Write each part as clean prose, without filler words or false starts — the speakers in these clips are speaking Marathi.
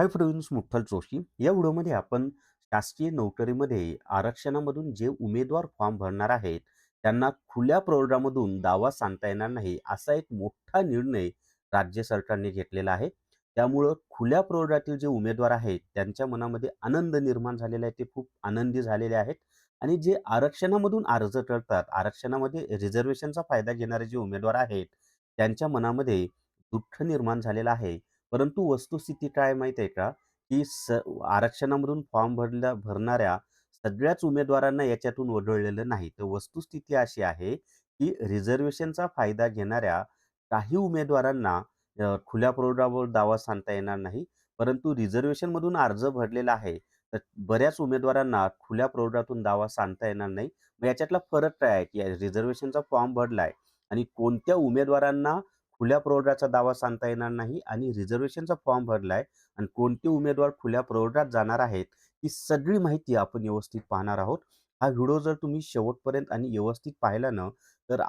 Hi friends, मुठ्ठल Joshi. या व्हिडिओमध्ये आपण शासकीय नोकरीमध्ये आरक्षणामधून जे उमेदवार फॉर्म भरणार आहेत, त्यांना खुल्या प्रवर्गामधून दावा सांगता येणार नाही, असा एक मोठा निर्णय राज्य सरकारने घेतलेला आहे. त्यामुळं खुल्या प्रवर्गातील जे उमेदवार आहेत, त्यांच्या मनामध्ये आनंद निर्माण झालेला आहे. ते खूप आनंदी झालेले आहेत आणि जे आरक्षणामधून अर्ज करतात, आरक्षणामध्ये रिझर्व्हेशनचा फायदा घेणारे जे उमेदवार आहेत, त्यांच्या मनामध्ये दुःख निर्माण झालेलं आहे. परंतु वस्तुस्थिती काय माहीत आहे का, की आरक्षणामधून फॉर्म भरणाऱ्या सगळ्याच उमेदवारांना याच्यातून वगळलेलं नाही. तर वस्तुस्थिती अशी आहे, की रिझर्व्हेशनचा फायदा घेणाऱ्या काही उमेदवारांना खुल्या प्रवर्गावर दावा सांगता येणार नाही. परंतु रिझर्व्हेशनमधून अर्ज भरलेला आहे, तर बऱ्याच उमेदवारांना खुल्या प्रवर्गातून दावा सांगता येणार नाही. मग याच्यातला फरक काय आहे, की रिझर्व्हेशनचा फॉर्म भरलाय आणि कोणत्या उमेदवारांना खुल्या प्रवर्गाचा दावा सांगता येणार नाही आणि रिझर्व्हेशनचा फॉर्म भरलाय आणि कोणते उमेदवार खुल्या प्रवर्गात जाणार आहेत, ही सगळी माहिती आपण व्यवस्थित पाहणार आहोत. हा व्हिडिओ जर तुम्ही शेवटपर्यंत आणि व्यवस्थित पाहिला ना, तर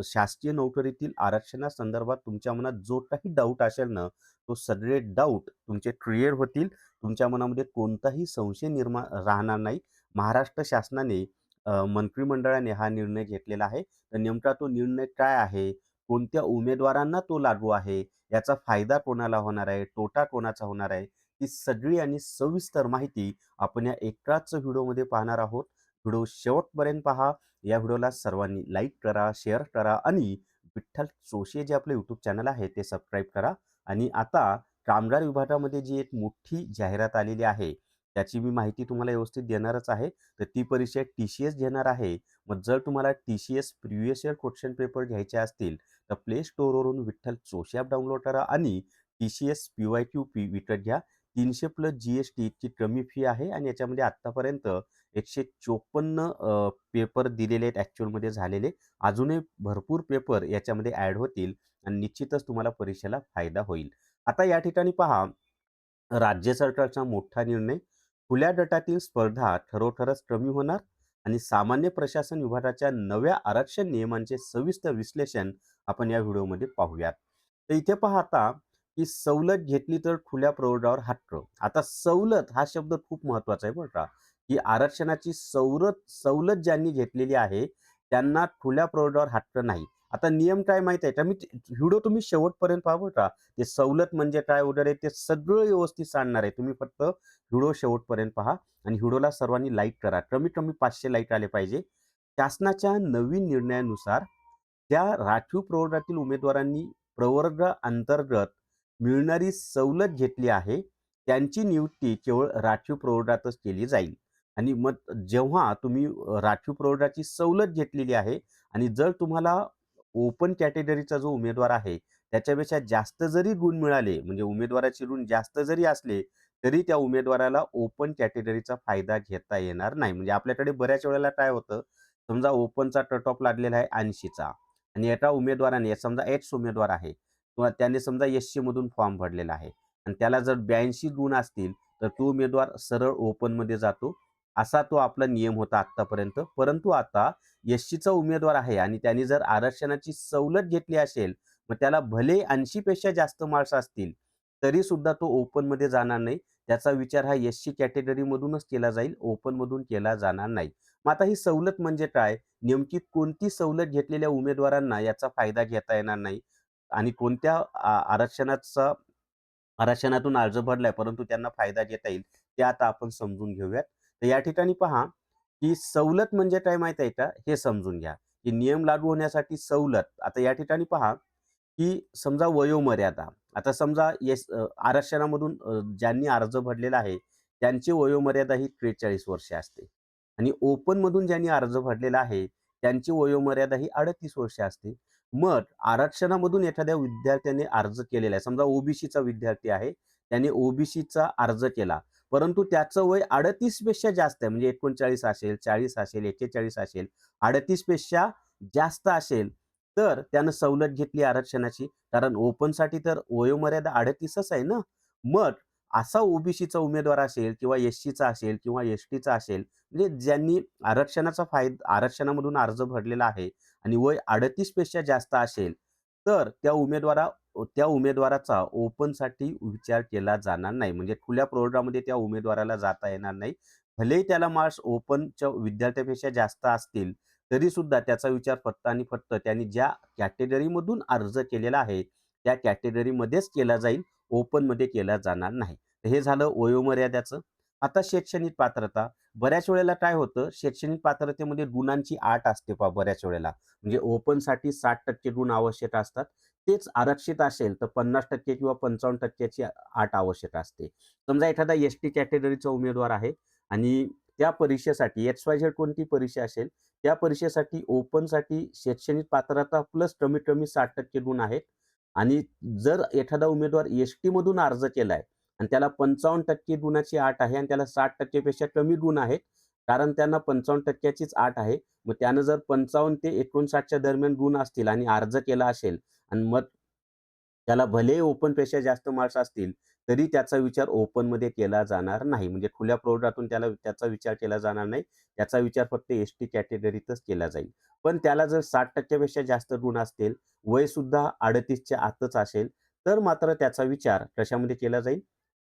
शासकीय नोकरीतील आरक्षणासंदर्भात तुमच्या मनात जो काही डाऊट असेल ना, तो सगळे डाऊट तुमचे क्लिअर होतील. तुमच्या मनामध्ये कोणताही संशय निर्माण राहणार नाही. महाराष्ट्र शासनाने मंत्रिमंडळाने हा निर्णय घेतलेला आहे. तर नेमका तो निर्णय काय आहे? कोणत्या उमेदवारांना तो लागू आहे, याचा फायदा कोणाला होणार आहे, तोटा कोणाचा होणार आहे, ही सगळी आणि सविस्तर माहिती आपण या एकाच व्हिडिओमध्ये पाहणार आहोत. व्हिडिओ शेवटपर्यंत पहा. या व्हिडिओला सर्वांनी लाईक करा, शेअर करा आणि विठ्ठल जोशी जे आपले यूट्यूब चॅनल आहे ते सबस्क्राईब करा. आणि आता कामगार विभागामध्ये जी एक मोठी जाहिरात आलेली आहे, त्याची मी माहिती तुम्हाला व्यवस्थित देणारच आहे. तर ती परीक्षा TCS घेणार आहे. मग जर तुम्हाला TCS previous year question paper घ्यायचे असतील, तर प्ले स्टोअरवरून विठ्ठल जोशी ॲप डाउनलोड करा आणि TCS PYQ विकत घ्या. 300 प्लस GST इतकी कमी फी आहे आणि याच्यामध्ये आत्तापर्यंत 154 पेपर दिलेले आहेत ॲक्चुअलमध्ये झालेले. अजूनही भरपूर पेपर याच्यामध्ये ॲड होतील आणि निश्चितच तुम्हाला परीक्षेला फायदा होईल. आता या ठिकाणी पहा, राज्य सरकारचा मोठा निर्णय. खुल्या गटातील स्पर्धा खरोखरच कमी होणार आणि सामान्य प्रशासन विभागाच्या नव्या आरक्षण नियमांचे सविस्तर विश्लेषण आपण या व्हिडिओमध्ये पाहूयात. तर इथे पहा आता, की सवलत घेतली तर खुल्या प्रवर्गावर हक्क. आता सवलत हा शब्द खूप महत्वाचा आहे बरं का, की आरक्षणाची सवलत ज्यांनी घेतलेली आहे, त्यांना खुल्या प्रवर्गावर हक्क नाही. आता नियम काय माहित आहे का? व्हिडिओ तुम्ही शेवटपर्यंत पहा बरं का. ते सवलत म्हणजे काय वगैरे ते सगळं व्यवस्थित सांगणार आहे. तुम्ही फक्त व्हिडिओ शेवटपर्यंत पहा आणि व्हिडिओला सर्वांनी लाईक करा. कमीत कमी 500 लाईक आले पाहिजे. शासनाच्या नवीन निर्णयानुसार त्या राखीव प्रवर्गातील उमेदवारांनी प्रवर्ग अंतर्गत मिळणारी सवलत घेतली आहे, त्यांची नियुक्ती केवळ राखीव प्रवर्गातच केली जाईल. आणि मग जेव्हा तुम्ही राखीव प्रवर्गाची सवलत घेतलेली आहे आणि जर तुम्हाला ओपन कॅटेगरीचा जो उमेदवार आहे, त्याच्यापेक्षा जास्त जरी गुण मिळाले, म्हणजे उमेदवाराचे गुण जास्त जरी असले, तरी त्या उमेदवाराला ओपन कॅटेगरीचा फायदा घेता येणार नाही. म्हणजे आपल्याकडे बऱ्याच वेळेला काय होतं, समजा ओपनचा कट ऑफ लागलेला आहे 80चा आणि एका उमेदवाराने समजा एक्स उमेदवार आहे किंवा त्याने समजा SC मधून फॉर्म भरलेला आहे आणि त्याला जर 82 गुण असतील, तर तो उमेदवार सरळ ओपनमध्ये जातो. असा तो आपला नियम होता आत्तापर्यंत. परंतु आता SCचा उमेदवार आहे आणि त्याने जर आरक्षणाची सवलत घेतली असेल, मग त्याला भले 80 पेक्षा जास्त मार्क्स असतील, तरी सुद्धा तो ओपनमध्ये जाणार नाही. त्याचा विचार हा SC कॅटेगरीमधूनच केला जाईल, ओपनमधून केला जाणार नाही. मग आता ही सवलत म्हणजे काय? नेमकी कोणती सवलत घेतलेल्या उमेदवारांना याचा फायदा घेता येणार नाही आणि कोणत्या आरक्षणातून अर्ज भरलाय परंतु त्यांना फायदा घेता येईल, ते आता आपण समजून घेऊयात. तर या ठिकाणी पहा, की सवलत म्हणजे काय माहिती आहे का? हे समजून घ्या, की नियम लागू होण्यासाठी सवलत. आता या ठिकाणी पहा, की समजा वयोमर्यादा. आता समजा आरक्षणामधून ज्यांनी अर्ज भरलेला आहे, त्यांची वयोमर्यादा ही 43 वर्षे असते आणि ओपनमधून ज्यांनी अर्ज भरलेला आहे, त्यांची वयोमर्यादा ही 38 वर्षे असते. मग आरक्षणामधून एखाद्या विद्यार्थ्याने अर्ज केलेला आहे. समजा OBCचा विद्यार्थी आहे. त्याने OBCचा अर्ज केला. परंतु त्याचं वय 38 पेक्षा जास्त आहे. म्हणजे 39 असेल, 40 असेल, 41 असेल, 38 पेक्षा जास्त असेल, तर त्यानं सवलत घेतली आरक्षणाची. कारण ओपनसाठी तर वयोमर्यादा 38च आहे ना. मग असा OBCचा उमेदवार असेल किंवा SCचा असेल किंवा STचा असेल, म्हणजे ज्यांनी आरक्षणामधून अर्ज भरलेला आहे आणि वय 38 पेक्षा जास्त असेल, तर त्या उमेदवाराचा ओपनसाठी विचार केला जाणार नाही. म्हणजे खुल्या प्रवर्गामध्ये त्या उमेदवाराला जाता येणार नाही. भलेही त्याला मार्क्स ओपनच्या विद्यार्थ्यापेक्षा जास्त असतील, तरीसुद्धा त्याचा विचार फक्त आणि फक्त त्यांनी ज्या कॅटेगरीमधून अर्ज केलेला आहे, त्या कॅटेगरीमध्येच केला जाईल, ओपनमध्ये केला जाणार नाही. तर हे झालं वयोमर्यादेचं. आता शैक्षणिक पात्रता. बऱ्याच वेळेला काय होतं, शैक्षणिक पात्रतेमध्ये गुणांची अट असते पहा बऱ्याच वेळेला. म्हणजे ओपनसाठी 60% गुण आवश्यक असतात. तेच आरक्षित असेल तर 50% किंवा 55% ची अट आवश्यक असते. समजा एखादा एस-टी कॅटेगरीचा उमेदवार आहे आणि त्या परीक्षेसाठी एक्स-वाय-झेड कोणती परीक्षा असेल, त्या परीक्षेसाठी ओपनसाठी शैक्षणिक पात्रता प्लस कमीत कमी 60% गुण आहेत आणि जर एखादा उमेदवार एस-टीमधून अर्ज केलाय आणि त्याला 55% गुणाची अट आहे आणि त्याला 60% पेक्षा कमी गुण आहेत, कारण त्यांना 55% चीच अट आहे. मग त्यानं जर 55 ते 59च्या दरम्यान गुण असतील आणि अर्ज केला असेल आणि मग त्याला भलेही ओपनपेक्षा जास्त मार्क्स असतील, तरी त्याचा विचार ओपनमध्ये केला जाणार नाही. म्हणजे खुल्या प्रवर्गातून त्याचा विचार केला जाणार नाही. त्याचा विचार फक्त एस-टी कॅटेगरीतच केला जाईल. पण त्याला जर 60% पेक्षा जास्त गुण असतील, वयसुद्धा 38च्या आतच असेल, तर मात्र त्याचा विचार कशामध्ये केला जाईल?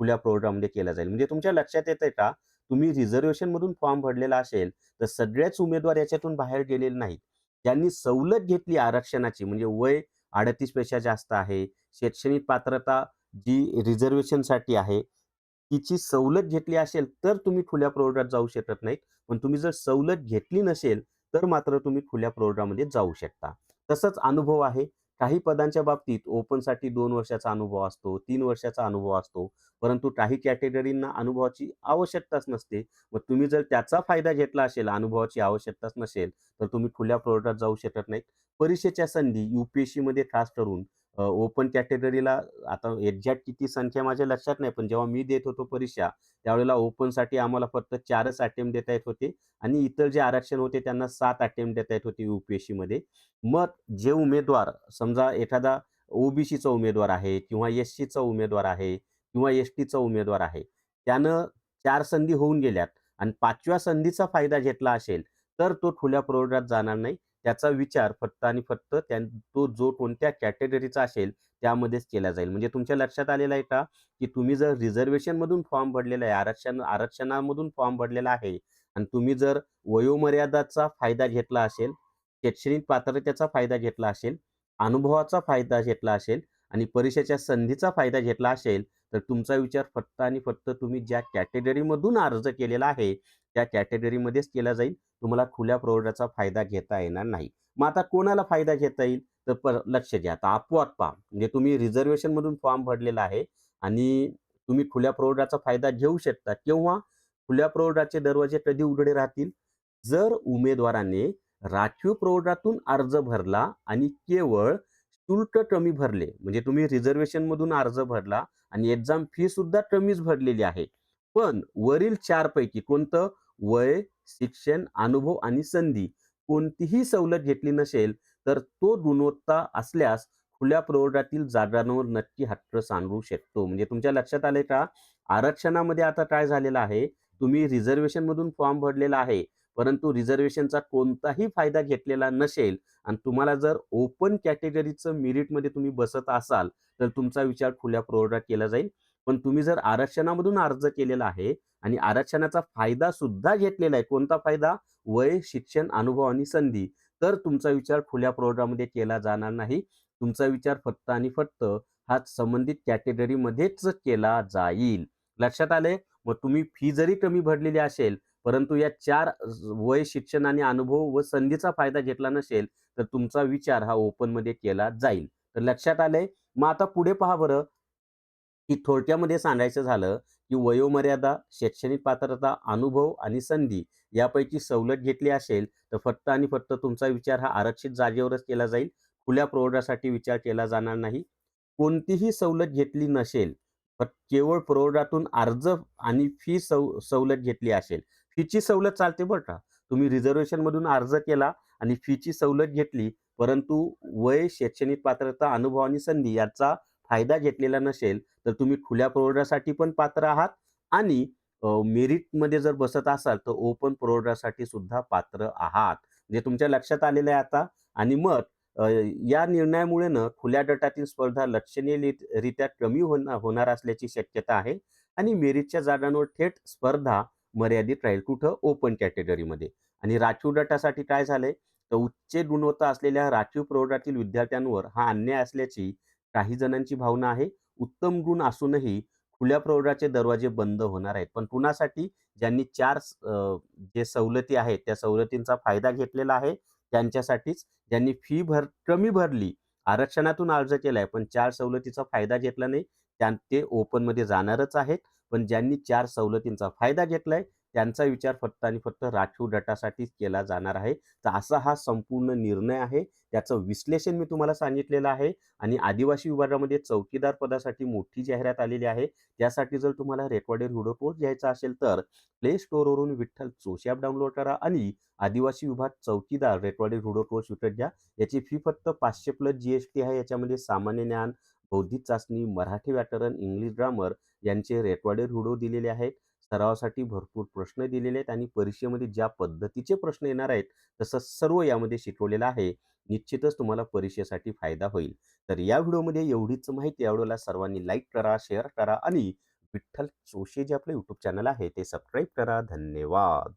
खुल्या प्रवर्गामध्ये केला जाईल. म्हणजे तुमच्या लक्षात येतंय का? तुम्ही रिझर्व्हेशनमधून फॉर्म भरलेला असेल, तर सगळेच उमेदवार याच्यातून बाहेर गेलेले नाहीत. ज्यांनी सवलत घेतली आरक्षणाची म्हणजे वय 38 पेक्षा जास्त आहे, शैक्षणिक पात्रता जी रिझर्व्हेशनसाठी आहे, तिची सवलत घेतली असेल, तर तुम्ही खुल्या प्रवर्गात जाऊ शकत नाहीत. पण तुम्ही जर सवलत घेतली नसेल, तर मात्र तुम्ही खुल्या प्रवर्गामध्ये जाऊ शकता. तसंच अनुभव आहे. काही पदांच्या बाबतीत ओपनसाठी 2 वर्षाचा अनुभव असतो, 3 वर्षाचा अनुभव असतो. परंतु काही कॅटेगरींना अनुभवाची आवश्यकताच नसते. मग तुम्ही जर त्याचा फायदा घेतला असेल, अनुभवाची आवश्यकताच नसेल, तर तुम्ही खुल्या प्रवर्गात जाऊ शकत नाहीत. परीक्षेच्या संधी यू-पी-एस-सीमध्ये खास करून ओपन कॅटेगरीला आता एक्झॅक्ट किती संख्या माझ्या लक्षात नाही, पण जेव्हा मी देत होतो परीक्षा, त्यावेळेला ओपनसाठी आम्हाला फक्त 4च अटेम्प्ट देता येत होते आणि इतर जे आरक्षण होते त्यांना 7 अटेम्प्ट देता येत होते यू-पी-एस-सीमध्ये. मग जे उमेदवार समजा एखादा ओ-बी-सीचा उमेदवार आहे किंवा एस-सीचा उमेदवार आहे किंवा एस-टीचा उमेदवार आहे, त्यानं 4 संधी होऊन गेल्यात आणि 5व्या संधीचा फायदा घेतला असेल, तर तो खुल्या प्रवर्गात जाणार नाही. त्याचा विचार फक्त आणि फक्त तो जो कोणत्या कॅटेगरीचा असेल त्यामध्येच केला जाईल. म्हणजे तुमच्या लक्षात आलेलं आहे का, की तुम्ही जर रिझर्व्हेशनमधून फॉर्म भरलेला आहे, आरक्षणामधून फॉर्म भरलेला आहे आणि तुम्ही जर वयोमर्यादाचा फायदा घेतला असेल, शैक्षणिक पात्रतेचा फायदा घेतला असेल, अनुभवाचा फायदा घेतला असेल आणि परीक्षेच्या संधीचा फायदा घेतला असेल, तर तुमचा विचार फक्त आणि फक्त तुम्ही ज्या कॅटेगरीमधून अर्ज केलेला आहे, त्या कॅटेगरीमध्येच केला जाईल. तुम्हाला खुल्या प्रवर्गाचा फायदा घेता येणार नाही. मग आता कोणाला फायदा घेता येईल? तर लक्ष द्या. आता अपवाद पहा. म्हणजे तुम्ही रिझर्व्हेशनमधून फॉर्म भरलेला आहे आणि तुम्ही खुल्या प्रवर्गाचा फायदा घेऊ शकता. केव्हा? खुल्या प्रवर्गाचे दरवाजे कधी उघडे राहतील? जर उमेदवाराने राखीव प्रवर्गातून अर्ज भरला आणि केवळ शुल्क कमी भरले, म्हणजे तुम्ही रिझर्व्हेशनमधून अर्ज भरला आणि एक्झाम फी सुद्धा कमीच भरलेली आहे. पण वरील 4 पैकी कोणतं? वय, शिक्षण, अनुभव आणि संधी कोणतीही सवलत घेतली नसेल, तर तो गुणवत्ता असल्यास खुल्या प्रवर्गातील जागांवर नक्की हक्क सांगू शकतो. म्हणजे तुमच्या लक्षात आलंय का? आरक्षणामध्ये आता काय झालेलं आहे, तुम्ही रिझर्व्हेशनमधून फॉर्म भरलेला आहे, परंतु रिझर्व्हेशनचा कोणताही फायदा घेतलेला नसेल आणि तुम्हाला जर ओपन कॅटेगरीचं मेरिटमध्ये तुम्ही बसत असाल, तर तुमचा विचार खुल्या प्रवर्गात केला जाईल. पण तुम्ही जर आरक्षणामधून अर्ज केलेला आहे आणि आरक्षणाचा फायदा सुद्धा घेतलेला आहे. कोणता फायदा? वय, शिक्षण, अनुभव आणि संधी. तर तुमचा विचार खुल्या प्रवर्गामध्ये केला जाणार नाही. तुमचा विचार फक्त आणि फक्त हा संबंधित कॅटेगरीमध्येच केला जाईल. लक्षात आलंय? मग तुम्ही फी जरी कमी भरलेली असेल, परंतु या 4 वय, शिक्षण आणि अनुभव व संधीचा फायदा घेतला नसेल, तर तुमचा विचार हा ओपनमध्ये केला जाईल. तर लक्षात आलंय? मग आता पुढे पहा बरं, की थोडक्यामध्ये सांगायचं झालं, की वयोमर्यादा, शैक्षणिक पात्रता, अनुभव आणि संधी यापैकी सवलत घेतली असेल, तर फक्त आणि फक्त तुमचा विचार हा आरक्षित जागेवरच केला जाईल. खुल्या प्रवर्गासाठी विचार केला जाणार नाही. कोणतीही सवलत घेतली नसेल, केवळ प्रवर्गातून अर्ज आणि फी सवलत घेतली असेल. फीची सवलत चालते बरं का. तुम्ही रिझर्व्हेशनमधून अर्ज केला आणि फीची सवलत घेतली, परंतु वय, शैक्षणिक पात्रता, अनुभव आणि संधी याचा फायदा घेतलेला नसेल, तर तुम्ही खुल्या प्रवर्गासाठी पण पात्र आहात आणि मेरिटमध्ये जर बसत असाल, तर ओपन प्रवर्गासाठी सुद्धा पात्र आहात. म्हणजे तुमच्या लक्षात आलेलं आहे आता आणि मग अ, या निर्णयामुळे ना खुल्या गटातील स्पर्धा लक्षणीयरीत्या कमी होणार असल्याची शक्यता आहे आणि मेरिटच्या जागांवर थेट स्पर्धा मर्यादित राहील. कुठं? ओपन कॅटेगरीमध्ये. आणि राखीव गटासाठी काय झालंय, तर उच्च गुणवत्ता असलेल्या राखीव प्रवर्गातील विद्यार्थ्यांवर हा अन्याय असल्याची काही जणांची भावना आहे. उत्तम गुण असूनही खुल्या प्रवर्गाचे दरवाजे बंद होणार आहेत. पण कुणासाठी? ज्यांनी जे सवलती आहेत, त्या सवलतींचा फायदा घेतलेला आहे, त्यांच्यासाठीच. ज्यांनी कमी भरली, आरक्षणातून अर्ज केलाय, पण 4 सवलतीचा फायदा घेतला नाही, ते ओपनमध्ये जाणारच आहेत. पण ज्यांनी 4 सवलतींचा फायदा घेतलाय, त्यांचा विचार फक्त आणि फक्त राखीव गटासाठीच केला जाणार आहे. तर असा हा संपूर्ण निर्णय आहे. त्याचं विश्लेषण मी तुम्हाला सांगितलेलं आहे आणि आदिवासी विभागामध्ये चौकीदार पदासाठी मोठी जाहिरात आलेली आहे. त्यासाठी जर तुम्हाला रेकॉर्डेड व्हिडिओ कोर्स घ्यायचा असेल, तर प्ले स्टोअरवरून विठ्ठल जोशी ॲप डाउनलोड करा आणि आदिवासी विभाग चौकीदार रेकॉर्डेड व्हिडिओ कोर्स विकत घ्या. याची फी फक्त 500 प्लस जी-एस-टी आहे. याच्यामध्ये सामान्य ज्ञान, बौद्धिक चाचणी, मराठी व्याकरण, इंग्लिश ग्रामर यांचे रेकॉर्डेड व्हिडिओ दिलेले आहेत. सरावासाठी भरपूर प्रश्न दिलेले आहेत आणि परीक्षेमध्ये ज्या पद्धतीचे प्रश्न येणार आहेत, तसं सर्व यामध्ये शिकवलेलं आहे. निश्चितच तुम्हाला परीक्षेसाठी फायदा होईल. तर या व्हिडिओमध्ये एवढीच माहिती. या व्हिडिओला सर्वांनी लाईक करा, शेअर करा आणि विठ्ठल जोशी जे आपलं YouTube चॅनल आहे, ते सबस्क्राईब करा. धन्यवाद.